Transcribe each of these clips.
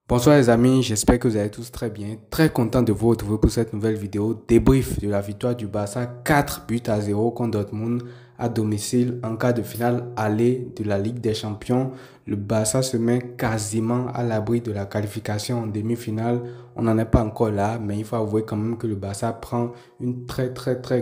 Bonsoir les amis, j'espère que vous allez tous très bien. Très content de vous retrouver pour cette nouvelle vidéo débrief de la victoire du Barça 4 buts à 0 contre Dortmund à domicile en quart de finale aller de la Ligue des Champions. Le Barça se met quasiment à l'abri de la qualification en demi-finale. On n'en est pas encore là, mais il faut avouer quand même que le Barça prend une très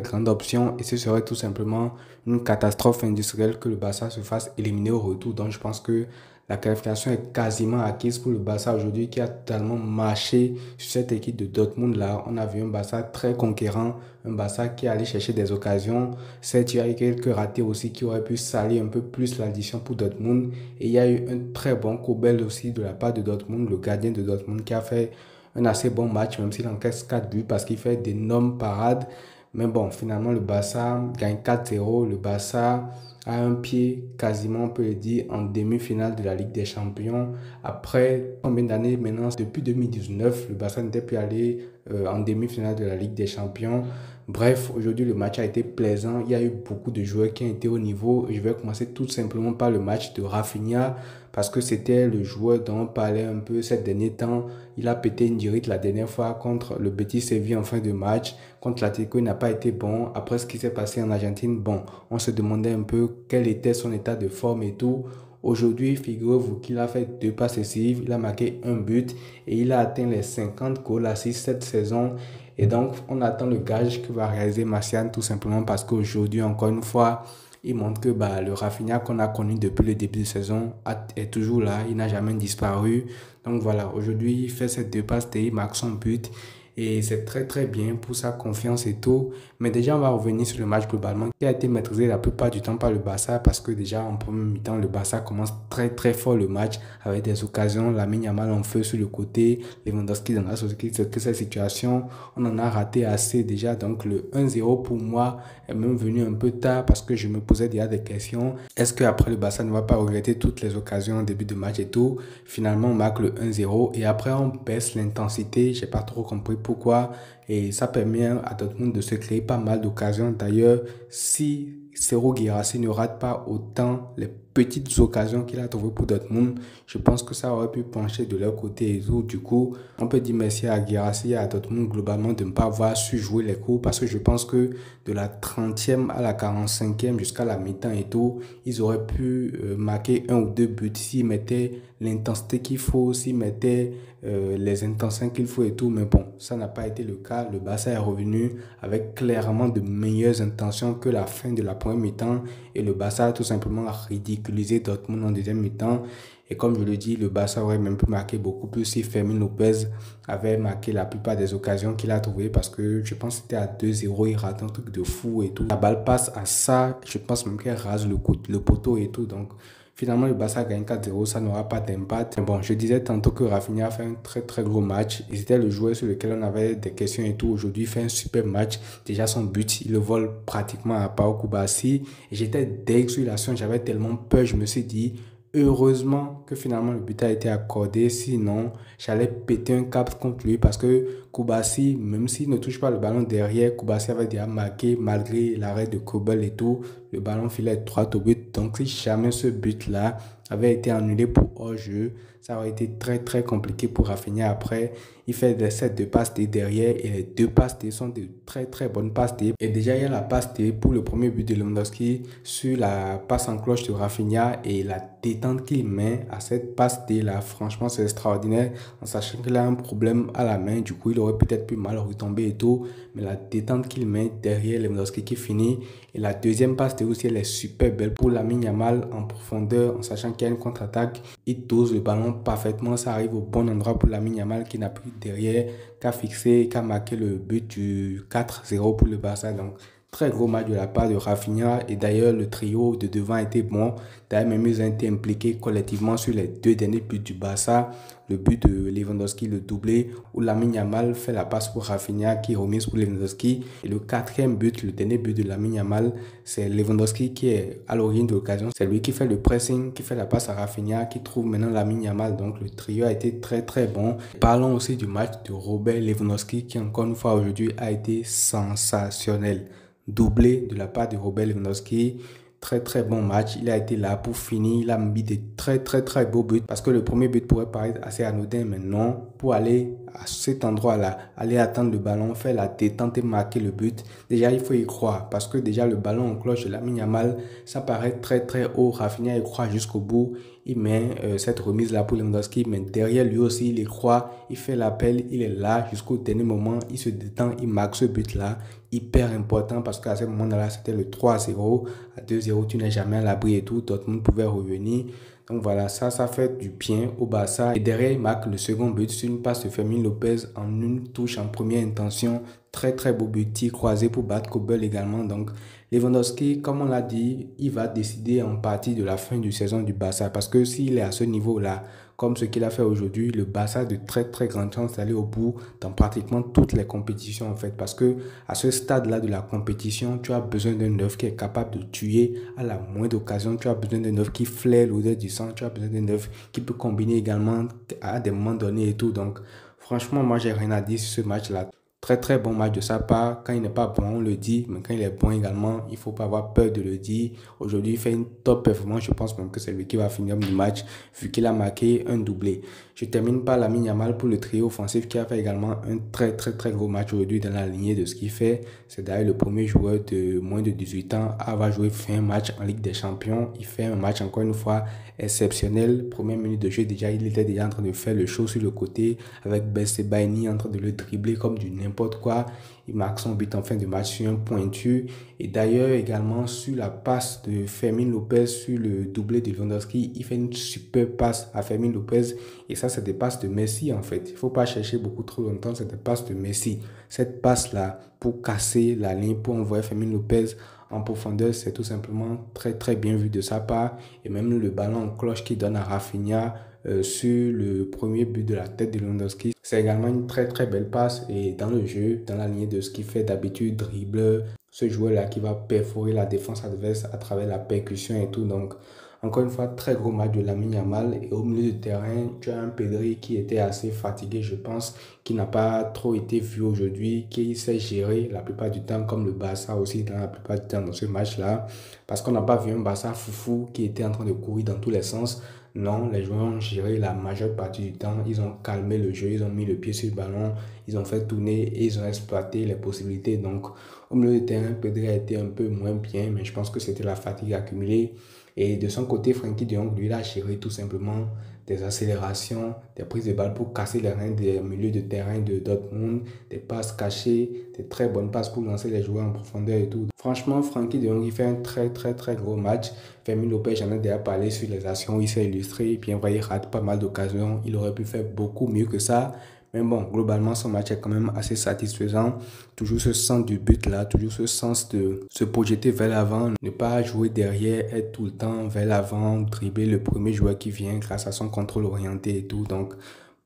grande option et ce serait tout simplement une catastrophe industrielle que le Barça se fasse éliminer au retour. Donc je pense que la qualification est quasiment acquise pour le Barça aujourd'hui qui a totalement marché sur cette équipe de Dortmund là. On a vu un Barça très conquérant, un Barça qui allait chercher des occasions. Certes, il y a eu quelques ratés aussi qui auraient pu salir un peu plus l'addition pour Dortmund. Et il y a eu un très bon Kobel aussi de la part de Dortmund, le gardien de Dortmund qui a fait un assez bon match, même s'il encaisse 4 buts parce qu'il fait d'énormes parades. Mais bon, finalement, le Barça gagne 4-0. Le Barça a un pied, quasiment, on peut le dire, en demi-finale de la Ligue des Champions. Après combien d'années maintenant? Depuis 2019, le Barça n'était plus allé en demi-finale de la Ligue des Champions. Bref, aujourd'hui, le match a été plaisant. Il y a eu beaucoup de joueurs qui ont été au niveau. Je vais commencer tout simplement par le match de Rafinha parce que c'était le joueur dont on parlait un peu ces derniers temps. Il a pété une durite la dernière fois contre le Betis Séville en fin de match. Contre l'Atlético, il n'a pas été bon. Après ce qui s'est passé en Argentine, bon, on se demandait un peu quel était son état de forme et tout. Aujourd'hui, figurez-vous qu'il a fait 2 passes décisives, il a marqué un but et il a atteint les 50 goals assists cette saison. Et donc, on attend le gage que va réaliser Martial tout simplement parce qu'aujourd'hui, encore une fois, il montre que le Rafinha qu'on a connu depuis le début de saison est toujours là, il n'a jamais disparu. Donc voilà, aujourd'hui, il fait ses 2 passes et il marque son but. Et c'est très bien pour sa confiance et tout. Mais déjà, on va revenir sur le match globalement qui a été maîtrisé la plupart du temps par le Barça parce que déjà en premier mi-temps, le Barça commence très fort le match avec des occasions. Lamine Yamal en feu sur le côté, Lewandowski dans la société. Que cette situation, on en a raté assez déjà. Donc le 1-0 pour moi est même venu un peu tard parce que je me posais déjà des questions. Est-ce qu'après le Barça ne va pas regretter toutes les occasions en début de match et tout? Finalement, on marque le 1-0 et après on baisse l'intensité. J'ai pas trop compris pourquoi et ça permet à Dortmund de se créer pas mal d'occasions. D'ailleurs, si Serhou Guirassy ne rate pas autant les petites occasions qu'il a trouvées pour Dortmund, je pense que ça aurait pu pencher de leur côté et tout. Du coup, on peut dire merci à Guirassy et à Dortmund globalement de ne pas avoir su jouer les coups parce que je pense que de la 30e à la 45e jusqu'à la mi-temps et tout, ils auraient pu marquer 1 ou 2 buts s'ils mettaient l'intensité qu'il faut, s'ils mettaient les intentions qu'il faut et tout. Mais bon, ça n'a pas été le cas. Le Barça est revenu avec clairement de meilleures intentions que la fin de la première mi-temps et le Barça a tout simplement ridiculisé Dortmund en deuxième mi-temps. Et comme je le dis, le Barça aurait même pu marquer beaucoup plus si Fermin Lopez avait marqué la plupart des occasions qu'il a trouvées parce que je pense que c'était à 2-0, il rate un truc de fou et tout. La balle passe à ça, je pense même qu'elle rase le poteau et tout. Donc finalement, le Barça gagne 4-0, ça n'aura pas d'impact. Mais bon, je disais tantôt que Rafinha a fait un très gros match. Et c'était le joueur sur lequel on avait des questions et tout. Aujourd'hui, il fait un super match. Déjà, son but, il le vole pratiquement à Pau Kubasi. Et j'étais deg sur l'action, j'avais tellement peur, je me suis dit... Heureusement que finalement le but a été accordé, sinon j'allais péter un câble contre lui parce que Kubasi, même s'il ne touche pas le ballon derrière, Kubasi avait déjà marqué malgré l'arrêt de Kobel et tout, le ballon filait droit au but. Donc si jamais ce but-là avait été annulé pour hors-jeu, ça aurait été très compliqué pour Rafinha après. Il fait des sets de passes D derrière et les 2 passes D sont de très bonnes passes D. Et déjà, il y a la passe D pour le premier but de Lewandowski sur la passe en cloche de Rafinha et la détente qu'il met à cette passe D là. Franchement, c'est extraordinaire en sachant qu'il a un problème à la main. Du coup, il aurait peut-être pu mal retomber et tout. Mais la détente qu'il met derrière Lewandowski qui finit. Et la deuxième passe D aussi, elle est super belle pour Lamine Yamal en profondeur en sachant qu'il y a une contre-attaque. Il dose le ballon parfaitement. Ça arrive au bon endroit pour Lamine Yamal qui n'a plus derrière, qui a fixé, qui a marqué le but du 4-0 pour le Barça. Donc, très gros match de la part de Rafinha. Et d'ailleurs, le trio de devant était bon. D'ailleurs, même ils ont été impliqués collectivement sur les 2 derniers buts du Barça. Le but de Lewandowski, le doublé, où Lamine Yamal fait la passe pour Rafinha qui remise pour Lewandowski. Et le 4e but, le dernier but de Lamine Yamal, c'est Lewandowski qui est à l'origine de l'occasion. C'est lui qui fait le pressing, qui fait la passe à Rafinha, qui trouve maintenant Lamine Yamal. Donc le trio a été très bon. Parlons aussi du match de Robert Lewandowski qui encore une fois aujourd'hui a été sensationnel. Doublé de la part de Robert Lewandowski. très très bon match. Il a été là pour finir. Il a mis des très très très beaux buts. Parce que le premier but pourrait paraître assez anodin, mais non. Pour aller à cet endroit-là, aller attendre le ballon, faire la détente et marquer le but, déjà il faut y croire. Parce que déjà le ballon en cloche de Lamine Yamal, ça paraît très très haut. Rafinha y croit jusqu'au bout. Il met cette remise-là pour Lewandowski, mais derrière lui aussi, il y croit. Il fait l'appel, il est là jusqu'au dernier moment. Il se détend, il marque ce but-là. Hyper important parce qu'à ce moment-là, c'était le 3-0. À 2-0, tu n'es jamais à l'abri et tout. Dortmund pouvait revenir. Donc voilà, ça fait du bien au Barça. Et derrière, il marque le second but sur une passe de Fermin Lopez en une touche en première intention. Très très beau but, tir croisé pour battre Kobel également. Donc Lewandowski, comme on l'a dit, il va décider en partie de la fin du saison du Barça. Parce que s'il est à ce niveau-là, comme ce qu'il a fait aujourd'hui, le Barça a de très très grandes chances d'aller au bout dans pratiquement toutes les compétitions en fait. Parce que à ce stade-là de la compétition, tu as besoin d'un neuf qui est capable de tuer à la moindre occasion. Tu as besoin d'un neuf qui flaire l'odeur du sang. Tu as besoin d'un neuf qui peut combiner également à des moments donnés et tout. Donc franchement, moi j'ai rien à dire sur ce match-là. Très très bon match de sa part. Quand il n'est pas bon, on le dit, mais quand il est bon également, il ne faut pas avoir peur de le dire. Aujourd'hui, il fait une top performance. Je pense même que c'est lui qui va finir le match, vu qu'il a marqué un doublé. Je termine par Lamine Yamal pour le trio offensif qui a fait également un très très très gros match aujourd'hui dans la lignée de ce qu'il fait. C'est d'ailleurs le premier joueur de moins de 18 ans à avoir joué fin match en Ligue des Champions. Il fait un match encore une fois exceptionnel. Première minute de jeu, déjà, il était déjà en train de faire le show sur le côté avec Bensebaini en train de le dribbler comme du n'importe quoi. Il marque son but en fin de match sur un pointu. Et d'ailleurs, également, sur la passe de Fermin Lopez, sur le doublé de Lewandowski, il fait une super passe à Fermin Lopez. Et ça, c'est des passes de Messi, en fait. Il ne faut pas chercher beaucoup trop longtemps, c'est des passes de Messi. Cette passe-là, pour casser la ligne, pour envoyer Fermin Lopez en profondeur, c'est tout simplement très, très bien vu de sa part. Et même le ballon en cloche qu'il donne à Rafinha, sur le premier but de la tête de Lewandowski. C'est également une très très belle passe et dans le jeu, dans la lignée de ce qu'il fait d'habitude, dribble, ce joueur-là qui va perforer la défense adverse à travers la percussion et tout. Donc, encore une fois, très gros match de Lamine Yamal. Et au milieu de terrain, tu as un Pedri qui était assez fatigué, je pense, qui n'a pas trop été vu aujourd'hui, qui sait gérer la plupart du temps, comme le Barça aussi, dans la plupart du temps dans ce match-là. Parce qu'on n'a pas vu un Barça foufou qui était en train de courir dans tous les sens. Non, les joueurs ont géré la majeure partie du temps. Ils ont calmé le jeu, ils ont mis le pied sur le ballon, ils ont fait tourner et ils ont exploité les possibilités. Donc, au milieu de terrain, Pedri a été un peu moins bien, mais je pense que c'était la fatigue accumulée. Et de son côté, Frenkie de Jong, lui, il a géré tout simplement des accélérations, des prises de balles pour casser les reins des milieux de terrain de Dortmund, des passes cachées, des très bonnes passes pour lancer les joueurs en profondeur et tout. Franchement, Frenkie de Jong, il fait un très très très gros match. Fermin Lopez, j'en ai déjà parlé sur les actions où il s'est illustré. Bien vrai, il rate pas mal d'occasions. Il aurait pu faire beaucoup mieux que ça. Mais bon, globalement, son match est quand même assez satisfaisant. Toujours ce sens du but là, toujours ce sens de se projeter vers l'avant, ne pas jouer derrière, être tout le temps vers l'avant, dribbler le premier joueur qui vient grâce à son contrôle orienté et tout. Donc,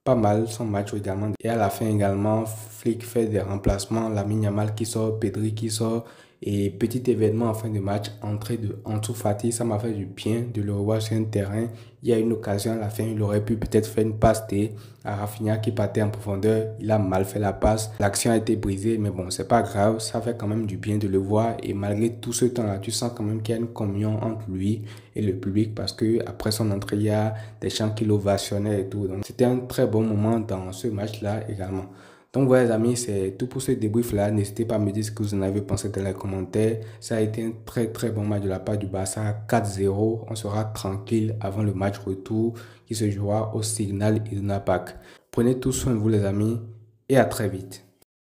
pas mal son match également. Et à la fin également, Flick fait des remplacements, Lamine Yamal qui sort, Pedri qui sort. Et petit événement en fin de match, entrée de Ansu Fati, ça m'a fait du bien de le revoir sur un terrain. Il y a une occasion à la fin, il aurait pu peut-être faire une passe à Rafinha qui partait en profondeur. Il a mal fait la passe. L'action a été brisée, mais bon, c'est pas grave. Ça fait quand même du bien de le voir. Et malgré tout ce temps-là, tu sens quand même qu'il y a une communion entre lui et le public parce que après son entrée, il y a des chants qui l'ovationnaient et tout. Donc, c'était un très bon moment dans ce match-là également. Donc voilà les amis, c'est tout pour ce débrief là. N'hésitez pas à me dire ce que vous en avez pensé dans les commentaires. Ça a été un très très bon match de la part du Barça, 4-0. On sera tranquille avant le match retour qui se jouera au Signal Iduna Park. Prenez tout soin de vous les amis et à très vite.